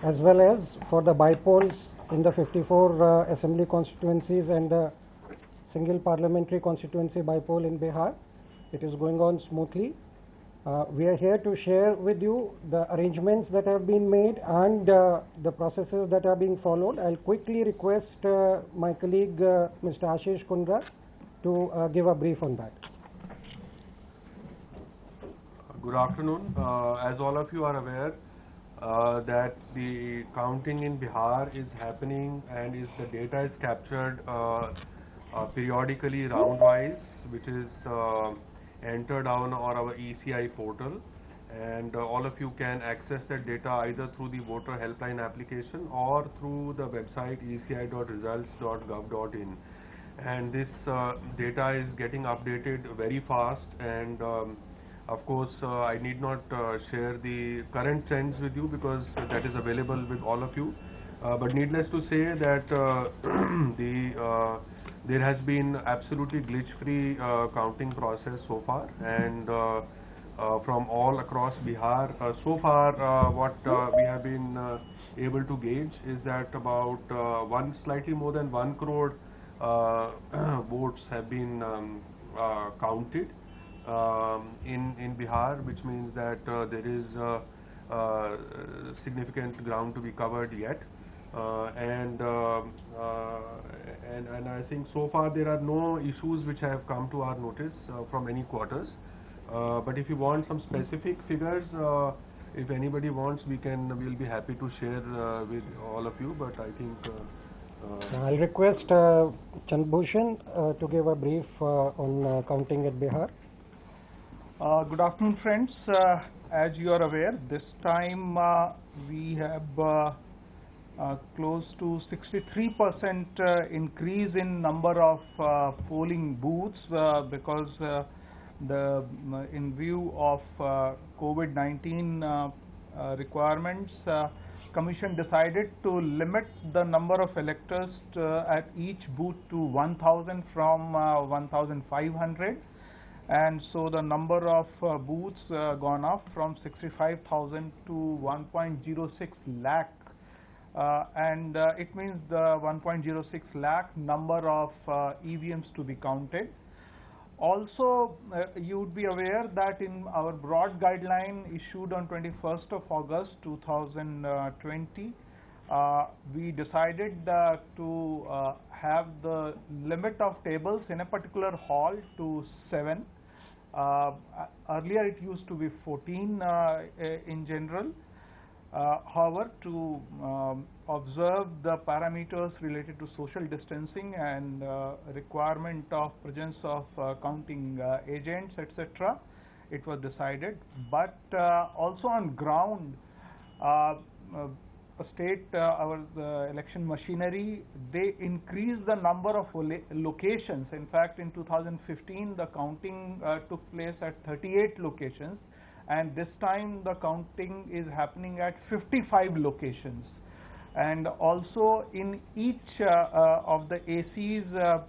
as well as for the bypolls in the 54 assembly constituencies and the single parliamentary constituency bypoll in Bihar. It is going on smoothly. We are here to share with you the arrangements that have been made and the processes that are being followed. I'll quickly request my colleague Mr. Ashish Kundra to give a brief on that. Good afternoon. As all of you are aware, that the counting in Bihar is happening and the data is captured periodically round-wise, which is entered on our ECI portal, and all of you can access that data either through the voter helpline application or through the website eci.results.gov.in. And this data is getting updated very fast, and of course, I need not share the current trends with you because that is available with all of you. But needless to say that there has been absolutely glitch-free counting process so far, and from all across Bihar. So far, what we have been able to gauge is that about slightly more than 1 crore votes have been counted in Bihar, which means that there is significant ground to be covered yet, and I think so far there are no issues which have come to our notice from any quarters. But if you want some specific figures, if anybody wants, we'll be happy to share with all of you. But I think I'll request Chandbhushan to give a brief on counting at Bihar. Good afternoon, friends. As you are aware, this time we have close to 63% increase in number of polling booths because in view of COVID-19 requirements, Commission decided to limit the number of electors at each booth to 1,000 from 1,500. And so the number of booths gone up from 65,000 to 1.06 lakh, and it means the 1.06 lakh number of EVMs to be counted. Also, you would be aware that in our broad guideline issued on 21st of August 2020, we decided to have the limit of tables in a particular hall to 7. Earlier it used to be 14 in general. However, to observe the parameters related to social distancing and requirement of presence of counting agents, etc., it was decided. But also on ground, our election machinery, they increased the number of locations. In fact, in 2015, the counting took place at 38 locations, and this time the counting is happening at 55 locations. And also in each of the ACs,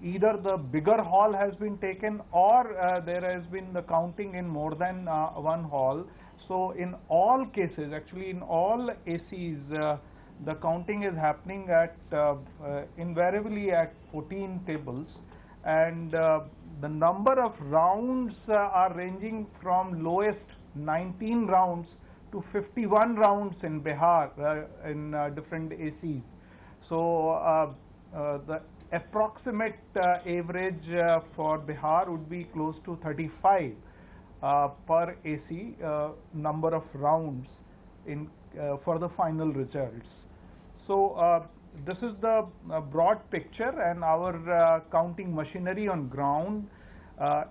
either the bigger hall has been taken or there has been the counting in more than one hall. So in all cases, actually in all ACs, the counting is happening at invariably at 14 tables, and the number of rounds are ranging from lowest 19 rounds to 51 rounds in Bihar in different ACs. So the approximate average for Bihar would be close to 35 per AC number of rounds in for the final results. So this is the broad picture, and our counting machinery on ground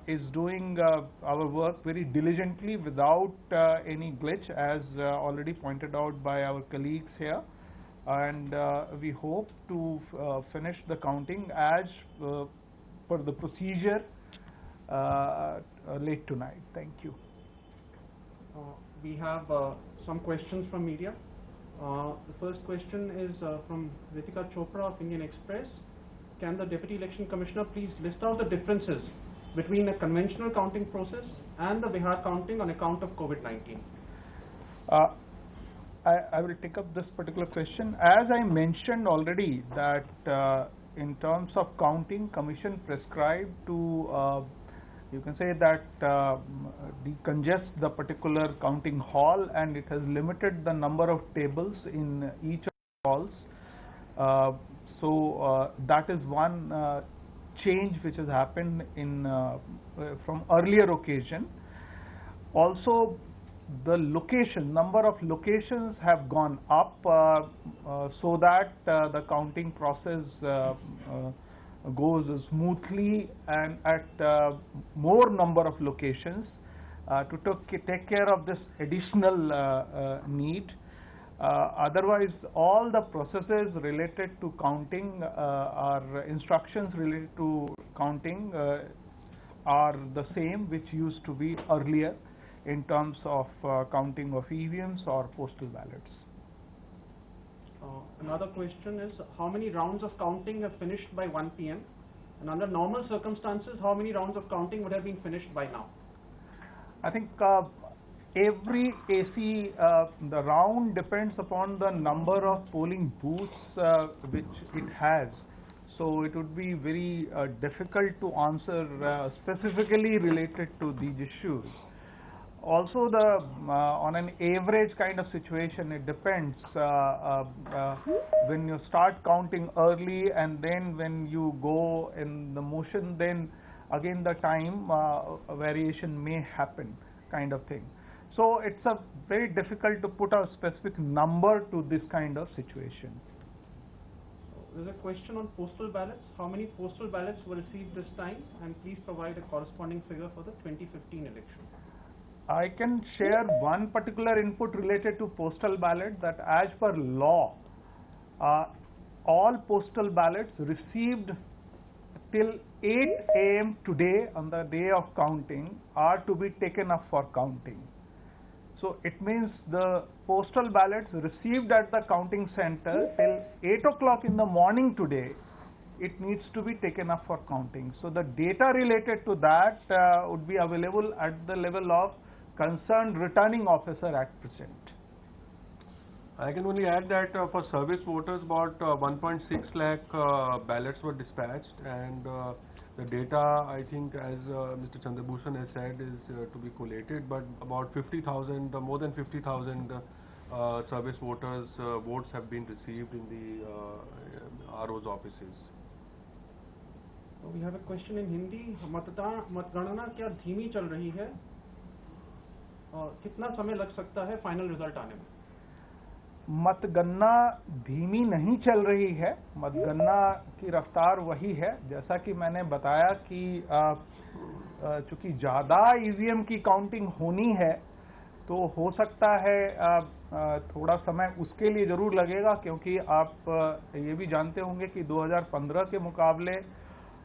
is doing our work very diligently without any glitch, as already pointed out by our colleagues here. And we hope to finish the counting as per the procedure late tonight. Thank you. We have some questions from media. The first question is from Ritika Chopra of Indian Express. Can the Deputy Election Commissioner please list out the differences between a conventional counting process and the Bihar counting on account of COVID-19? I will take up this particular question. As I mentioned already that in terms of counting, Commission prescribed to you can say that decongest the particular counting hall, and it has limited the number of tables in each of the halls. So that is one change which has happened in from earlier occasion. Also, the number of locations have gone up so that the counting process goes smoothly and at more number of locations to take care of this additional need. Otherwise, all the processes related to counting or instructions related to counting are the same which used to be earlier in terms of counting of EVMs or postal ballots. Another question is, how many rounds of counting have finished by 1 p.m. and under normal circumstances, how many rounds of counting would have been finished by now? I think every AC, the round depends upon the number of polling booths which it has. So it would be very difficult to answer specifically related to these issues. Also, the on an average kind of situation, it depends. When you start counting early and then when you go in the motion, then again the time variation may happen, kind of thing. So it's a very difficult to put a specific number to this kind of situation. There's a question on postal ballots. How many postal ballots were received this time? And please provide a corresponding figure for the 2015 election. I can share one particular input related to postal ballot, that as per law, all postal ballots received till 8 a.m. today on the day of counting are to be taken up for counting. So it means the postal ballots received at the counting center till 8 o'clock in the morning today, it needs to be taken up for counting. So the data related to that would be available at the level of concerned returning officer at present. I can only add that for service voters, about 1.6 lakh ballots were dispatched, and the data, I think, as Mr. Chandrabhushan has said, is to be collated, but about 50,000, more than 50,000 service voters' votes have been received in the RO's offices. We have a question in Hindi. मतगणना क्या धीमी चल रही है? कितना समय लग सकता है फाइनल रिजल्ट आने में? मतगणना धीमी नहीं चल रही है, मतगणना की रफ्तार वही है जैसा कि मैंने बताया कि चूंकि ज़्यादा ईवीएम की काउंटिंग होनी है तो हो सकता है थोड़ा समय उसके लिए ज़रूर लगेगा, क्योंकि आप ये भी जानते होंगे कि 2015 के मुकाबले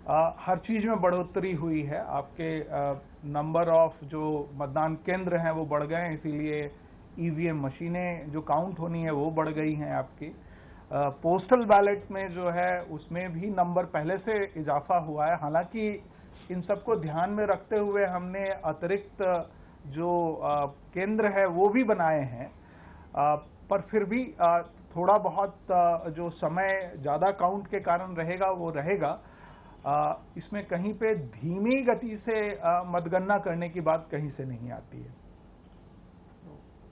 हर चीज़ में बढ़ोतरी हुई है। आपके नंबर ऑफ जो मतदान केंद्र हैं वो बढ़ गए हैं, इसीलिए ईवीएम मशीनें जो काउंट होनी है वो बढ़ गई हैं आपकी। पोस्टल बैलेट में जो है उसमें भी नंबर पहले से इजाफा हुआ है। हालांकि इन सबको ध्यान में रखते हुए हमने अतिरिक्त जो केंद्र है वो भी बनाए हैं, पर फिर भी थोड़ा बहुत जो समय ज़्यादा काउंट के कारण रहेगा वो रहेगा। इसमें कहीं पे धीमी गति से मतगणना करने की बात कहीं से नहीं आती है।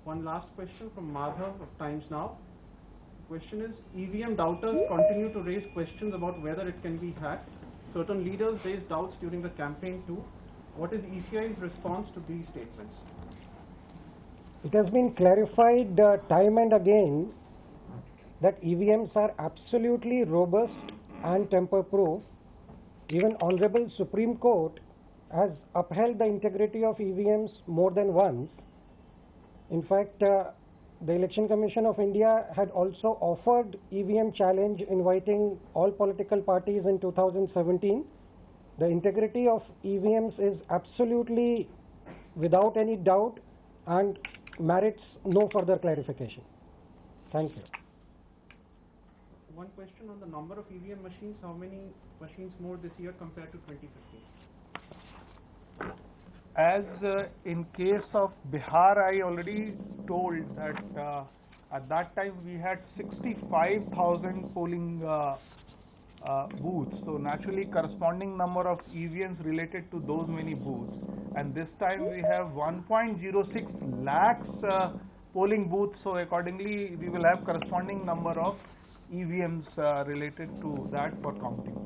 One last question from Madhav of Times Now. The question is, EVM doubters continue to raise questions about whether it can be hacked. Certain leaders raised doubts during the campaign too. What is ECI's response to these statements? It has been clarified time and again that EVMs are absolutely robust and tamper-proof. Even Honorable Supreme Court has upheld the integrity of EVMs more than once. In fact, the Election Commission of India had also offered EVM challenge, inviting all political parties in 2017. The integrity of EVMs is absolutely without any doubt and merits no further clarification. Thank you. One question on the number of EVM machines. How many machines more this year compared to 2015? As in case of Bihar, I already told that At that time, we had 65,000 polling booths. So naturally, corresponding number of EVMs related to those many booths. And this time we have 1.06 lakhs polling booths. So accordingly, we will have corresponding number of EVMs related to that for counting.